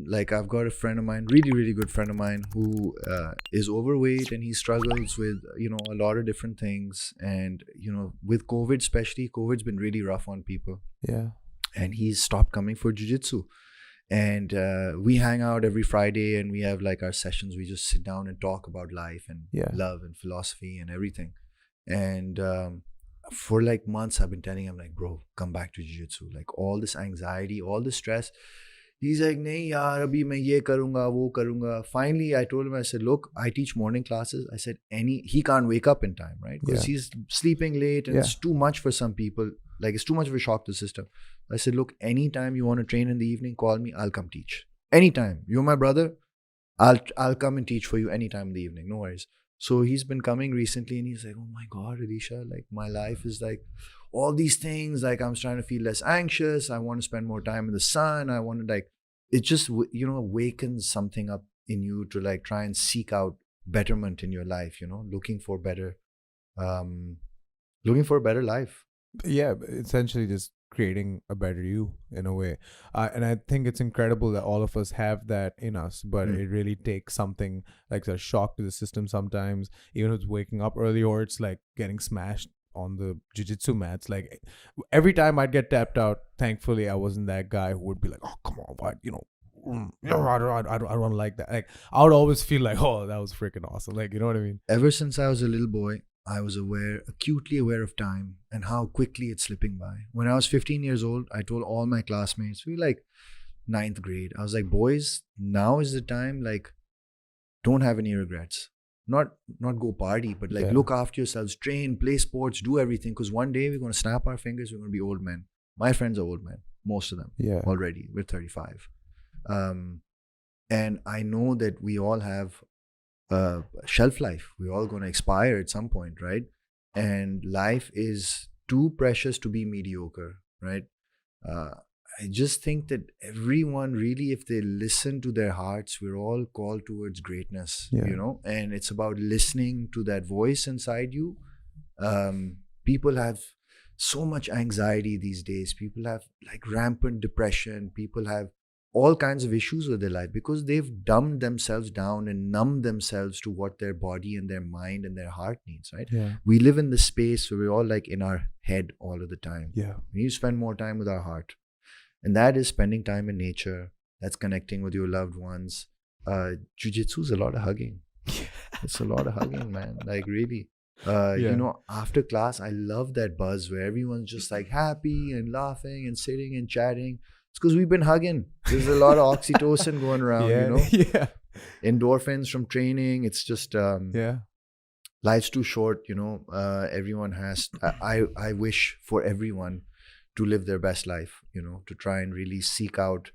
like I've got a friend of mine, really, really good friend of mine, who is overweight, and he struggles with, a lot of different things. And, with COVID, especially, COVID's been really rough on people. Yeah. And he's stopped coming for jiu-jitsu. And we hang out every Friday, and we have like our sessions. We just sit down and talk about life and love and philosophy and everything. And for like months, I've been telling him, like, bro, come back to jiu-jitsu. Like, all this anxiety, all this stress. He's like, nahi yaar, abhi main ye karunga, wo karunga. Finally, I told him, I said, look, I teach morning classes. I said, he can't wake up in time, right? Because he's sleeping late, and it's too much for some people. Like, it's too much of a shock to the system. I said, look, anytime you want to train in the evening, call me. I'll come teach. Anytime. You're my brother. I'll come and teach for you anytime in the evening. No worries. So he's been coming recently, and he's like, oh my God, Alisha, like, my life is like all these things. Like, I'm trying to feel less anxious. I want to spend more time in the sun. I want to, like, it just, awakens something up in you to like try and seek out betterment in your life, looking for a better life. Yeah, essentially just creating a better you in a way. And I think it's incredible that all of us have that in us, but it really takes something like a shock to the system sometimes, even if it's waking up early or it's like getting smashed on the jiu-jitsu mats. Like, every time I'd get tapped out, thankfully I wasn't that guy who would be like, oh, come on, what, I don't like that. Like, I would always feel like, oh, that was freaking awesome. Like, you know what I mean? Ever since I was a little boy, I was acutely aware of time and how quickly it's slipping by. When I was 15 years old, I told all my classmates, we were like 9th grade. I was like, boys, now is the time, like, don't have any regrets. Not go party, but like look after yourselves, train, play sports, do everything. Because one day we're going to snap our fingers, we're going to be old men. My friends are old men, most of them already. We're 35. And I know that we all have shelf life. We're all going to expire at some point, right? And life is too precious to be mediocre, right? I just think that everyone really, if they listen to their hearts, we're all called towards greatness, and it's about listening to that voice inside you. People have so much anxiety these days. People have like rampant depression. People have all kinds of issues with their life because they've dumbed themselves down and numbed themselves to what their body and their mind and their heart needs, right? We live in the space where we're all like in our head all of the time. We need to spend more time with our heart. And that is spending time in nature. That's connecting with your loved ones. Jiu-jitsu is a lot of hugging. It's a lot of hugging, man. Like, really. After class, I love that buzz where everyone's just like happy and laughing and sitting and chatting. It's because we've been hugging. There's a lot of oxytocin going around, Endorphins from training. It's just, life's too short, everyone has, I wish for everyone to live their best life, to try and really seek out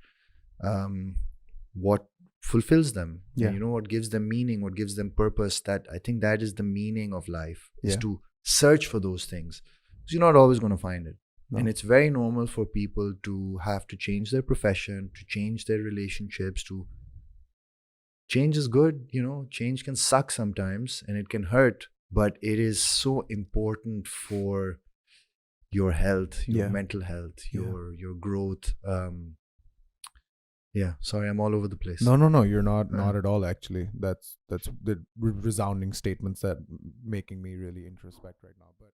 what fulfills them, and, what gives them meaning, what gives them purpose. That I think that is the meaning of life, is to search for those things. Because you're not always going to find it. No. And it's very normal for people to have to change their profession, to change their relationships, change is good, change can suck sometimes and it can hurt, but it is so important for your health, your mental health, your growth. Sorry, I'm all over the place. No, you're not at all, actually. That's the resounding statements that making me really introspect right now. But